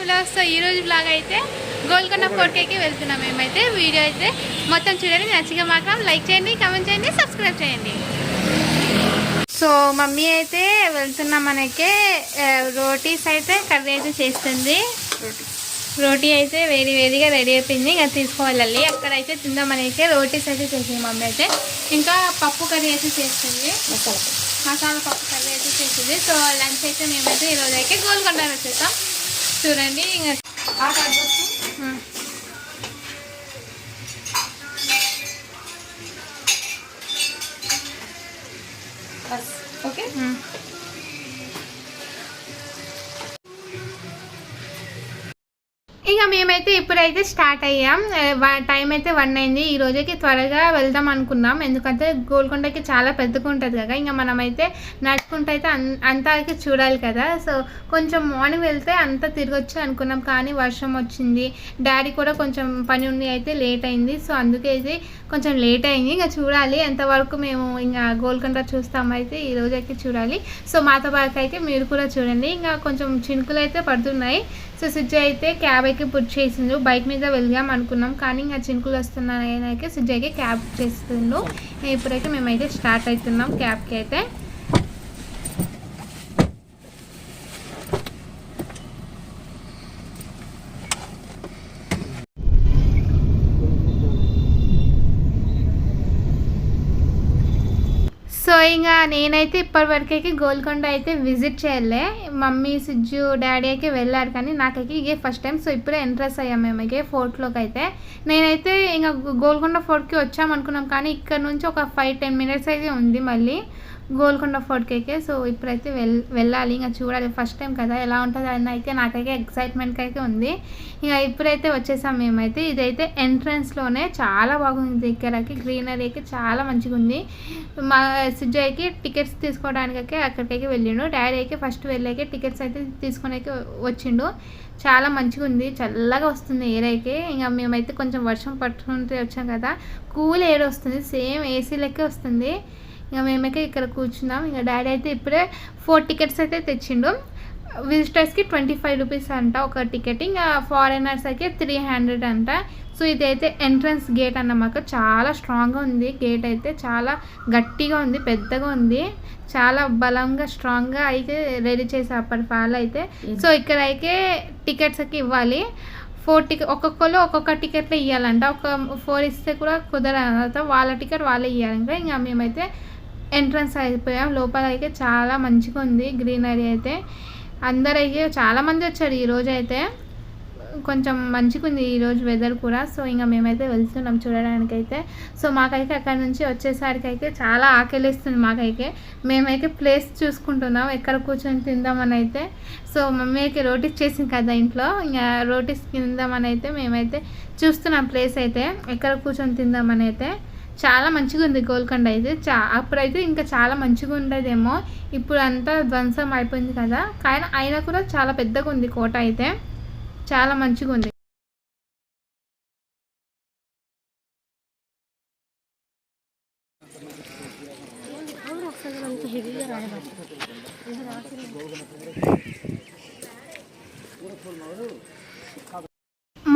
Vlog. So ఈరోజు vlog అయితే గోల్కొండ ఫోర్ట్కి వెళ్తున్నాం మేమైతే. వీడియో అయితే మొత్తం చూడండి, నచ్చిగా మాత్రం లైక్ చేయండి, కామెంట్ చేయండి, సబ్స్క్రైబ్ చేయండి. సో మమ్మీ అయితే వెళ్తున్నాం, మనకి రోటీస్ అయితే కర్రీ అయితే చేస్తుంది. రోటీ అయితే వేడిగా రెడీ అయిపోయింది, ఇంకా తీసుకోవాలి. అక్కడైతే తిందామనైతే రోటీస్ అయితే చేసింది మమ్మీ అయితే. ఇంకా పప్పు కర్రీ అయితే చేస్తుంది, మసాలా పప్పు కర్రీ అయితే చేసింది. సో లంచ్ అయితే మేమైతే ఈరోజు అయితే గోల్కొండ వచ్చేసాం. చూడండి ఇంకా ఓకే. ఇక మేమైతే ఇప్పుడైతే స్టార్ట్ అయ్యాం. టైం అయితే 1 అయింది. ఈ రోజుకి త్వరగా వెళ్దాం అనుకున్నాం, ఎందుకంటే గోల్కొండకి చాలా పెద్దగా ఉంటుంది కదా. ఇంకా మనమైతే నడుచుకుంటూ అయితే అంతాకి చూడాలి కదా. సో కొంచెం మార్నింగ్ వెళ్తే అంతా తిరగొచ్చు అనుకున్నాం, కానీ వర్షం వచ్చింది. డాడీ కూడా కొంచెం పని ఉండి అయితే లేట్ అయింది. సో అందుకే అయితే కొంచెం లేట్ అయింది. ఇంకా చూడాలి ఎంతవరకు మేము ఇంకా గోల్కొండ చూస్తామైతే ఈ రోజు అయితే చూడాలి. సో మాతో పాటు అయితే మీరు కూడా చూడండి. ఇంకా కొంచెం చినుకులు అయితే పడుతున్నాయి. సో సిజ్జు అయితే క్యాబ్ అయితే బుక్ చేసిండు. బైక్ మీద వెళ్దాం అనుకున్నాం, కానీ ఇంకా చినుకులు వస్తున్నాయి. సిజ్జు అయితే క్యాబ్ చేస్తుండు. ఇప్పుడైతే మేమైతే స్టార్ట్ అవుతున్నాం క్యాబ్కి అయితే. సో ఇంకా నేనైతే ఇప్పటివరకైతే గోల్కొండ అయితే విజిట్ చేయలే. మమ్మీ, సిజ్జు, డాడీ అయితే వెళ్ళారు, కానీ నాకైతే ఇదే ఫస్ట్ టైం. సో ఇప్పుడే ఎంట్రెస్ అయ్యాం మేము అయితే ఫోర్ట్లోకి అయితే. నేనైతే ఇంకా గోల్కొండ ఫోర్ట్కి వచ్చామనుకున్నాం, కానీ ఇక్కడ నుంచి ఒక 5-10 మినిట్స్ అయితే ఉంది మళ్ళీ గోల్కొండ ఫోర్ట్కి అయితే. సో ఇప్పుడైతే వెళ్ళాలి, ఇంకా చూడాలి. ఫస్ట్ టైం కదా, ఎలా ఉంటుంది అని అయితే నాకైతే ఎక్సైట్మెంట్ అయితే ఉంది. ఇంకా ఇప్పుడైతే వచ్చేసాం మేమైతే. ఇదైతే ఎంట్రన్స్లోనే చాలా బాగుంది. దగ్గరకి గ్రీనరీ అయితే చాలా మంచిగా ఉంది. మా సిజ్జయ్యకి టికెట్స్ తీసుకోవడానికైతే అక్కడికైతే వెళ్ళిండు. డాడీ అయితే ఫస్ట్ వెళ్ళాకే టికెట్స్ అయితే తీసుకొని వచ్చిండు. చాలా మంచిగా ఉంది, చల్లగా వస్తుంది ఎయిర్ అయితే. ఇంకా మేమైతే కొంచెం వర్షం పట్టుకుంటే వచ్చాం కదా, కూల్ ఎయిర్ వస్తుంది, సేమ్ ఏసీ లెక్కే వస్తుంది. ఇంకా మేమైతే ఇక్కడ కూర్చున్నాం. ఇంకా డాడీ అయితే ఇప్పుడే 4 టికెట్స్ అయితే తెచ్చిండు. విజిటర్స్కి 25 రూపీస్ అంట ఒక టికెట్, ఇంకా ఫారినర్స్ అయితే 300 అంట. సో ఇదైతే ఎంట్రన్స్ గేట్ అన్నమాట. చాలా స్ట్రాంగ్గా ఉంది గేట్ అయితే, చాలా గట్టిగా ఉంది, పెద్దగా ఉంది, చాలా బలంగా స్ట్రాంగ్గా అయితే రెడీ చేసే అప్పటి వాళ్ళు అయితే. సో ఇక్కడ అయితే టికెట్స్ అయితే ఇవ్వాలి. 4 టికెట్, ఒక్కొక్కరు ఒక్కొక్క టికెట్లో ఇవ్వాలంట. ఒక 4 ఇస్తే కూడా కుదరదు, వాళ్ళ టికెట్ వాళ్ళే ఇవ్వాలంట. ఇంకా మేమైతే ఎంట్రన్స్ అయిపోయాం. లోపల అయితే చాలా మంచిగా ఉంది గ్రీనరీ అయితే. అందరైతే చాలామంది వచ్చారు ఈరోజు అయితే, కొంచెం మంచిగా ఉంది ఈరోజు వెదర్ కూడా. సో ఇంకా మేమైతే వెళ్తున్నాం చూడడానికైతే. సో మాకైతే అక్కడ నుంచి వచ్చేసరికి అయితే చాలా ఆకలిస్తుంది మాకైతే. మేమైతే ప్లేస్ చూసుకుంటున్నాం ఎక్కడ కూర్చొని తిందామని అయితే. సో మమ్మీ అయితే రోటీస్ చేసింది కదా ఇంట్లో, ఇంకా రోటీస్ తిందామని అయితే మేమైతే చూస్తున్నాం ప్లేస్ అయితే, ఎక్కడ కూర్చొని తిందామని అయితే. చాలా మంచిగా ఉంది గోల్కొండ అయితే. అప్పుడైతే ఇంకా చాలా మంచిగా ఉండేదేమో, ఇప్పుడు అంతా ధ్వంసం అయిపోయింది కదా, కానీ అయినా కూడా చాలా పెద్దగా ఉంది కోట అయితే, చాలా మంచిగా ఉంది.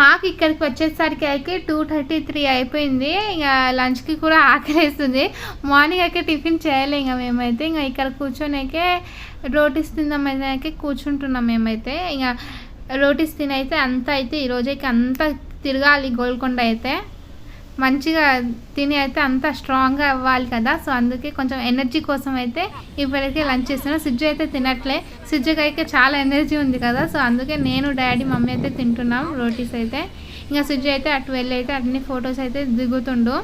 మాకు ఇక్కడికి వచ్చేసరికి అయితే 2:33 అయిపోయింది. ఇంకా లంచ్కి కూడా ఆకలిస్తుంది. మార్నింగ్ అయితే టిఫిన్ చేయలే. ఇంకా మేమైతే ఇంకా ఇక్కడ కూర్చొనికే రోటీస్ తిందామైతే కూర్చుంటున్నాం మేమైతే. ఇంకా రోటీస్ తినైతే అంతా అయితే ఈరోజుకి అంతా తిరగాలి గోల్కొండ అయితే, మంచిగా తిని అయితే అంతా స్ట్రాంగ్గా అవ్వాలి కదా. సో అందుకే కొంచెం ఎనర్జీ కోసం అయితే ఇప్పటికే లంచ్ చేస్తున్నాం. సిజ్జు అయితే తినట్లే, సిజ్జుకి అయితే చాలా ఎనర్జీ ఉంది కదా. సో అందుకే నేను, డాడీ, మమ్మీ అయితే తింటున్నాం రోటీస్ అయితే. ఇంకా సిజ్జు అయితే అటు వెళ్ళి అయితే అన్ని ఫొటోస్ అయితే దిగుతుండు.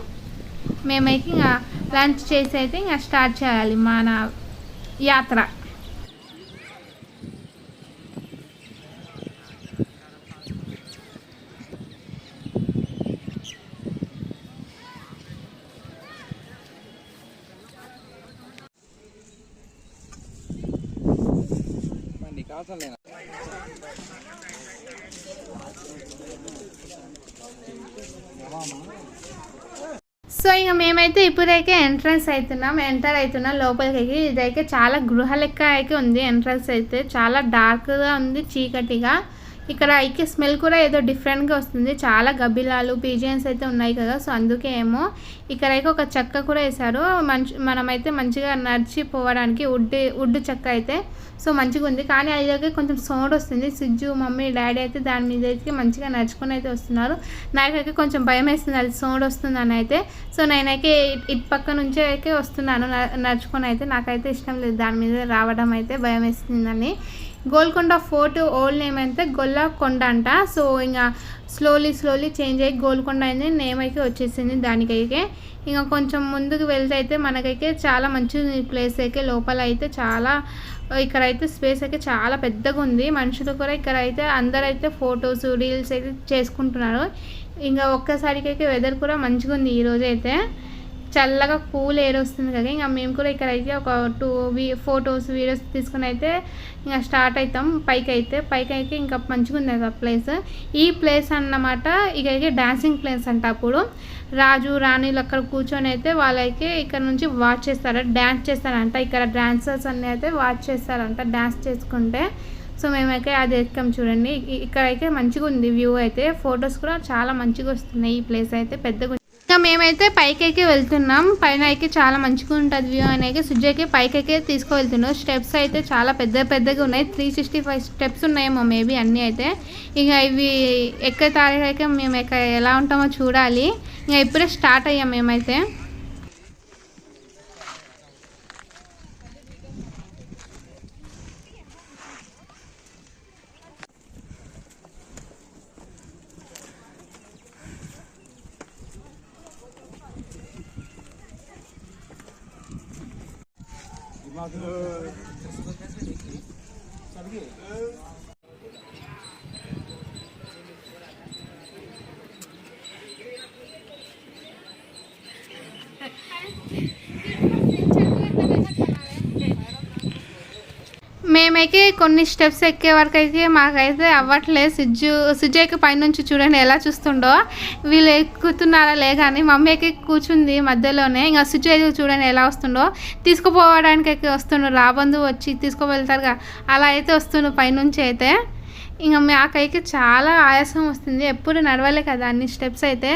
మేమైతే ఇంకా లంచ్ చేసి అయితే ఇంకా స్టార్ట్ చేయాలి మన యాత్ర. సో ఇంకా మేమైతే ఇప్పుడైతే ఎంటర్ అవుతున్నాం లోపలికి. ఇదైతే చాలా గృహ లెక్క అయితే ఉంది. ఎంట్రన్స్ అయితే చాలా డార్క్గా ఉంది, చీకటిగా. ఇక్కడ అయితే స్మెల్ కూడా ఏదో డిఫరెంట్గా వస్తుంది. చాలా గబ్బిలాలు పీజియన్స్ అయితే ఉన్నాయి కదా, సో అందుకే ఏమో. ఇక్కడైతే ఒక చెక్క కూడా వేశారు, మనమైతే మంచిగా నడిచిపోవడానికి వుడ్ చెక్క అయితే. సో మంచిగా ఉంది, కానీ అయితే కొంచెం సౌండ్ వస్తుంది. సిజ్జు మమ్మీ డాడీ అయితే దాని మీద అయితే మంచిగా నడుచుకొని అయితే వస్తున్నారు. నాకైతే కొంచెం భయం వేస్తుంది అది సౌండ్ వస్తుందని అయితే. సో నేనైతే ఇటు పక్క నుంచే అయితే వస్తున్నాను నడుచుకొని అయితే. నాకైతే ఇష్టం లేదు దాని మీద రావడం, అయితే భయం వేస్తుందని. గోల్కొండ ఫోర్ట్ ఓల్డ్ నేమ్ అయితే గొల్లకొండ అంట. సో ఇంకా స్లోలీ చేంజ్ అయ్యి గోల్కొండ అయింది నేమ్ అయితే వచ్చేసింది దానికైతే. ఇంకా కొంచెం ముందుకు వెళ్తే అయితే మనకైతే చాలా మంచి ప్లేస్ అయితే. లోపల అయితే చాలా ఇక్కడైతే స్పేస్ అయితే చాలా పెద్దగా ఉంది. మనుషులు కూడా ఇక్కడైతే అందరైతే ఫొటోస్ రీల్స్ అయితే చేసుకుంటున్నారు. ఇంకా ఒక్కసారికైతే వెదర్ కూడా మంచిగా ఉంది ఈరోజు అయితే. చల్లగా కూల్ ఎయిర్ వస్తుంది కదా. ఇంకా మేము కూడా ఇక్కడ అయితే ఒక 2 ఫొటోస్ వీడియోస్ తీసుకుని అయితే ఇంకా స్టార్ట్ అవుతాం పైకి అయితే. ఇంకా మంచిగా ఉంది కదా ప్లేస్. ఈ ప్లేస్ అన్నమాట ఇక అయితే డాన్సింగ్ ప్లేస్ అంట. అప్పుడు రాజు రాణిలు అక్కడ కూర్చొని అయితే వాళ్ళైతే ఇక్కడ నుంచి వాచ్ చేస్తారు, డ్యాన్స్ చేస్తారంట. ఇక్కడ డాన్సర్స్ అన్నీ అయితే వాచ్ చేస్తారంట డ్యాన్స్ చేసుకుంటే. సో మేమైతే అది ఎక్కాం చూడండి. ఇక్కడైతే మంచిగా ఉంది వ్యూ అయితే. ఫొటోస్ కూడా చాలా మంచిగా వస్తున్నాయి. ఈ ప్లేస్ అయితే పెద్దగా. ఇంకా మేమైతే పైకి వెళ్తున్నాం. పైన అయితే చాలా మంచిగా ఉంటుంది వ్యూ అనేది. సుజ్జకి పైకి తీసుకువెళ్తున్నాం. స్టెప్స్ అయితే చాలా పెద్దగా ఉన్నాయి. 365 స్టెప్స్ ఉన్నాయేమో మేబీ అన్నీ అయితే. ఇక ఇవి ఎక్క తారీఖు మేము ఎలా ఉంటామో చూడాలి. ఇంకా ఇప్పుడే స్టార్ట్ అయ్యాం మేమైతే. మేమైతే కొన్ని స్టెప్స్ ఎక్కే వరకు అయితే మాకైతే అవ్వట్లేదు. సిజ్జుకి పైనుంచి చూడండి ఎలా చూస్తుండో. వీళ్ళు ఎక్కుతున్నారా లే కానీ మమ్మీ ఎక్కి కూర్చుంది మధ్యలోనే. ఇంకా సిజ్జు అయితే చూడండి ఎలా వస్తుండో. తీసుకుపోవడానికి అయితే వస్తుండ్రు, రాబందు వచ్చి తీసుకువెళ్తారుగా అలా అయితే వస్తుండ్రు పైనుంచి అయితే. ఇంకా మాకైతే చాలా ఆయాసం వస్తుంది, ఎప్పుడు నడవలే కదా అన్ని స్టెప్స్ అయితే.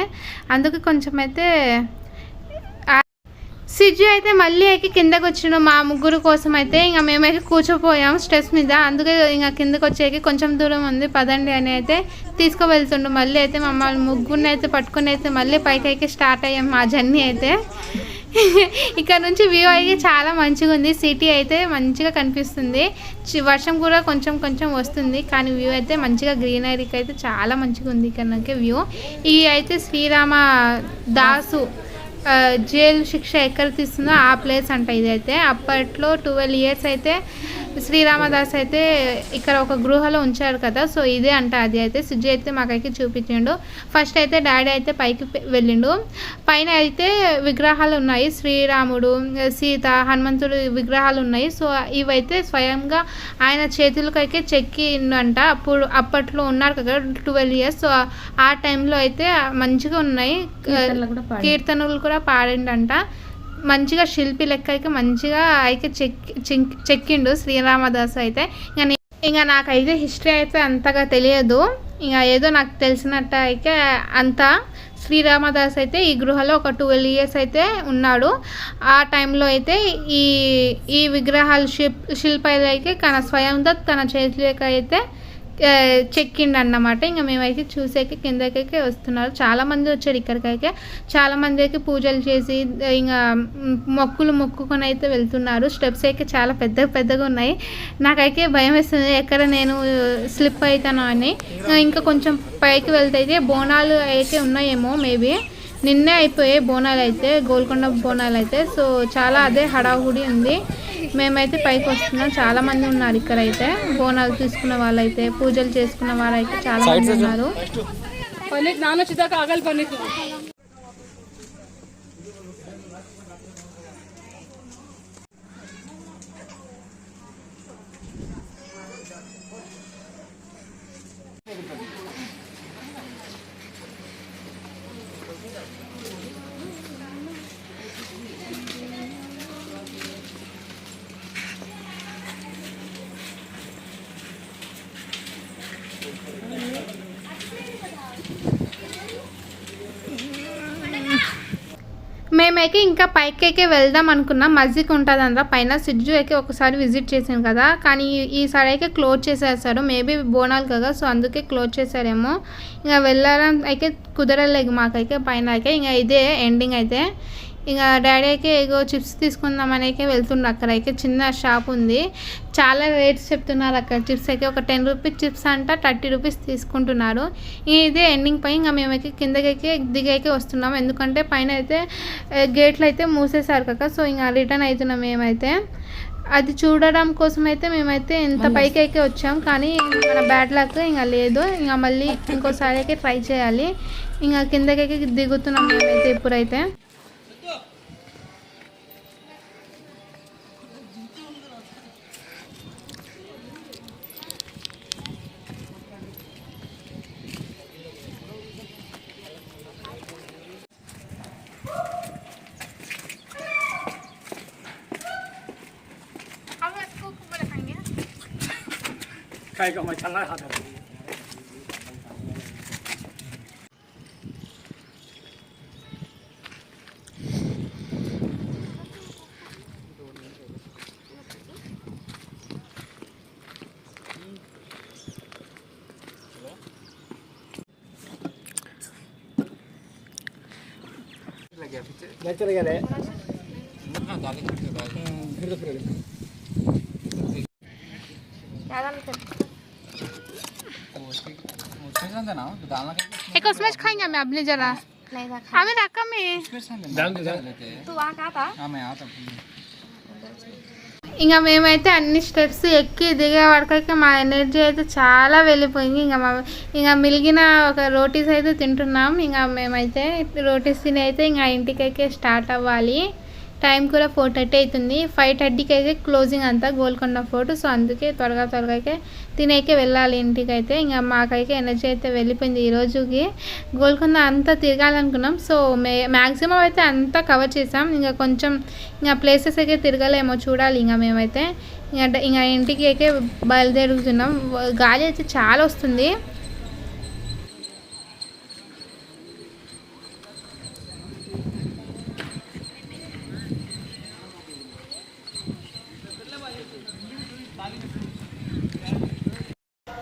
అందుకు కొంచెం అయితే సిజ్జు అయితే మళ్ళీ ఎక్కి కిందకు వచ్చినాం మా ముగ్గురు కోసం అయితే. ఇంకా మేమైతే కూర్చోపోయాం స్టెప్స్ మీద. అందుకే ఇంకా కిందకు వచ్చేకి కొంచెం దూరం ఉంది పదండి అని అయితే తీసుకువెళ్తుండు. మళ్ళీ అయితే మమ్మల్ని ముగ్గురిని అయితే పట్టుకుని అయితే మళ్ళీ పైకి స్టార్ట్ అయ్యాం మా జర్నీ అయితే. ఇక్కడ నుంచి వ్యూ అయితే చాలా మంచిగా ఉంది. సిటీ అయితే మంచిగా కనిపిస్తుంది. వర్షం కూడా కొంచెం వస్తుంది, కానీ వ్యూ అయితే మంచిగా గ్రీనరీకి అయితే చాలా మంచిగా ఉంది ఇక్కడ వ్యూ. ఇది అయితే శ్రీరామ దాసు జైలు శిక్ష ఎక్కడ తీస్తుందో ఆ ప్లేస్ అంట ఇదైతే. అప్పట్లో 12 years అయితే శ్రీరామదాస్ అయితే ఇక్కడ ఒక గృహలో ఉంచారు కదా, సో ఇదే అంట అది అయితే. సిజ్జు అయితే మాకైతే చూపించిండు. ఫస్ట్ అయితే డాడీ అయితే పైకి వెళ్ళిండు. పైన అయితే విగ్రహాలు ఉన్నాయి, శ్రీరాముడు సీత హనుమంతుడు విగ్రహాలు ఉన్నాయి. సో ఇవైతే స్వయంగా ఆయన చేతులకైతే చెక్కిండంట. అప్పట్లో ఉన్నారు కదా 12 years, సో ఆ టైంలో అయితే మంచిగా ఉన్నాయి. కీర్తనలు కూడా పాడిండంట. మంచిగా శిల్పి లెక్క అయితే మంచిగా అయితే చెక్కిండు శ్రీరామదాస్ అయితే. ఇంకా నాకైతే హిస్టరీ అయితే అంతగా తెలియదు, ఇంకా ఏదో నాకు తెలిసినట్టు అయితే అంతా. శ్రీరామదాస్ అయితే ఈ గృహలో ఒక 12 years అయితే ఉన్నాడు. ఆ టైంలో అయితే ఈ విగ్రహాలు శిల్పాలు అయితే స్వయంగా తన చేతులకి అయితే చెక్కిండు అన్నమాట. ఇంకా మేమైతే చూసేకి కిందకైతే వస్తున్నారు. చాలామంది వచ్చారు ఇక్కడికైతే. చాలామంది అయితే పూజలు చేసి ఇంకా మొక్కుకొని అయితే వెళ్తున్నారు. స్టెప్స్ అయితే చాలా పెద్దగా ఉన్నాయి. నాకైతే భయం వేస్తుంది ఎక్కడ నేను స్లిప్ అవుతాను అని. ఇంకా కొంచెం పైకి వెళ్తే అయితే బోనాలు అయితే ఉన్నాయేమో మేబీ. నిన్నే అయిపోయాయి బోనాలు అయితే, గోల్కొండ బోనాలు అయితే. సో చాలా అదే హడావుడి ఉంది. మేమైతే పైకి వస్తున్నాం. చాలా మంది ఉన్నారు ఇక్కడైతే. బోనాలు తీసుకున్న వాళ్ళైతే, పూజలు చేసుకున్న వాళ్ళైతే చాలా మంది ఉన్నారు. మేమైతే ఇంకా పైకి వెళ్దాం అనుకున్నాం. మస్జిద్ ఉంటుంది అందులో పైన. సిజ్జు అయితే ఒకసారి విజిట్ చేసాం కదా, కానీ ఈసారి అయితే క్లోజ్ చేసేస్తారు. మేబీ బోనాలు కదా, సో అందుకే క్లోజ్ చేశారేమో. ఇంకా వెళ్ళాలని అయితే కుదరలేదు మాకైతే పైన అయితే. ఇంకా ఇదే ఎండింగ్ అయితే. ఇంకా డాడీ అయితే ఏదో చిప్స్ తీసుకుందామని అయితే వెళ్తుండ్రు. అక్కడైతే చిన్న షాప్ ఉంది, చాలా రేట్స్ చెప్తున్నారు అక్కడ. చిప్స్ అయితే ఒక 10 రూపీస్ చిప్స్ అంట 30 రూపీస్ తీసుకుంటున్నారు. ఇదే ఎండింగ్ పై ఇంకా మేమైతే కిందకైతే దిగైతే వస్తున్నాం, ఎందుకంటే పైన అయితే గేట్లు అయితే మూసేశారు కదా, సో ఇంకా రిటర్న్ అవుతున్నాం మేమైతే. అది చూడడం కోసం అయితే మేమైతే ఇంత పైకి అయితే వచ్చాం, కానీ మన బ్యాడ్ లక్ ఇంకా లేదు. ఇంకా మళ్ళీ ఇంకోసారి అయితే ట్రై చేయాలి. ఇంకా కిందకైతే దిగుతున్నాం మేమైతే ఇప్పుడైతే. खाएगा मसाला खाता है। चले गए एक उसमें खाएंगे हमें अपने जरा हमें रखा में ఇంకా మేమైతే అన్ని స్టెప్స్ ఎక్కి దిగే వరకైతే మా ఎనర్జీ అయితే చాలా వెళ్ళిపోయింది. ఇంకా మిగిలిన ఒక రోటీస్ అయితే తింటున్నాం. ఇంకా మేమైతే రోటీస్ తిని అయితే ఇంకా ఇంటికైతే స్టార్ట్ అవ్వాలి. టైం కూడా 4:30 అవుతుంది. 5:30కి అయితే క్లోజింగ్ అంతా గోల్కొండ ఫోర్ట్. సో అందుకే త్వరగా అయితే తినేకే వెళ్ళాలి ఇంటికైతే. ఇంకా మాకైతే ఎనర్జీ అయితే వెళ్ళిపోయింది ఈ రోజుకి. గోల్కొండ అంతా తిరగాలనుకున్నాం, సో మ్యాక్సిమం అయితే అంతా కవర్ చేసాం. ఇంకా కొంచెం ఇంకా ప్లేసెస్ అయితే తిరగలేమో చూడాలి. ఇంకా మేమైతే ఇంకా ఇంటికి అయితే బయలుదేరుతున్నాం. గాలి అయితే చాలా వస్తుంది.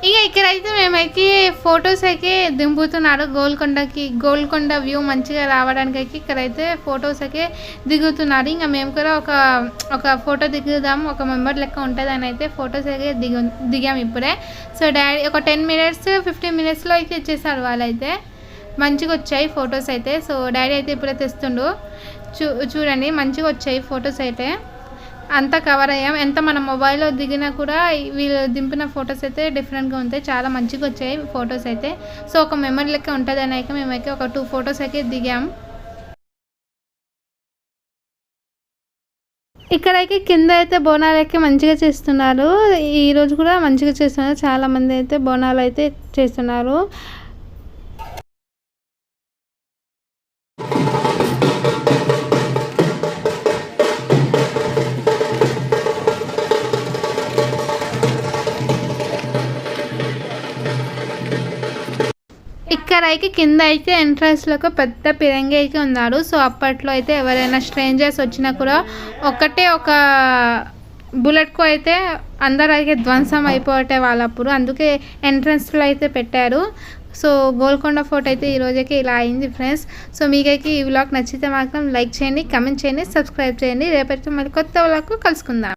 ఇక ఇక్కడైతే మేమైతే ఫొటోస్ అయితే దింపుతున్నారు. గోల్కొండ వ్యూ మంచిగా రావడానికి అయితే ఇక్కడైతే ఫొటోస్ అయితే దిగుతున్నారు. ఇంకా మేము కూడా ఒక ఫోటో దిగుదాం, ఒక మెంబర్ లెక్క ఉంటుంది అని అయితే ఫొటోస్ అయితే దిగాం ఇప్పుడే. సో డాడీ ఒక 10 మినిట్స్ 15 మినిట్స్లో అయితే ఇచ్చేసారు వాళ్ళైతే. మంచిగా వచ్చాయి ఫొటోస్ అయితే. సో డాడీ అయితే ఇప్పుడే తెస్తుండు. చూడండి మంచిగా వచ్చాయి ఫొటోస్ అయితే. అంతా కవర్ అయ్యాం. ఎంత మన మొబైల్లో దిగినా కూడా వీళ్ళు దింపిన ఫొటోస్ అయితే డిఫరెంట్గా ఉంటాయి, చాలా మంచిగా వచ్చాయి ఫొటోస్ అయితే. సో ఒక మెమరీ లెక్క ఉంటుంది అని అయితే మేమైతే ఒక 2 ఫొటోస్ అయితే దిగాం. ఇక్కడైతే కింద అయితే బోనాలు అయితే మంచిగా చేస్తున్నారు. ఈరోజు కూడా మంచిగా చేస్తున్నారు. చాలామంది అయితే బోనాలు అయితే చేస్తున్నారు. ఇక్కడైతే కింద అయితే ఎంట్రన్స్లో ఒక పెద్ద పిరంగి అయితే ఉన్నారు. సో అప్పట్లో అయితే ఎవరైనా స్ట్రేంజర్స్ వచ్చినా కూడా ఒక బుల్లెట్కు అయితే అందరూ అయితే ధ్వంసం అయిపోతే వాళ్ళప్పుడు, అందుకే ఎంట్రన్స్లో అయితే పెట్టారు. సో గోల్కొండ ఫోర్ట్ అయితే ఈరోజుకి ఇలా అయింది ఫ్రెండ్స్. సో మీకైతే ఈ వ్లాగ్ నచ్చితే మాత్రం లైక్ చేయండి, కమెంట్ చేయండి, సబ్స్క్రైబ్ చేయండి. రేపటి మళ్ళీ కొత్త వ్లాగ్ కలుసుకుందాం.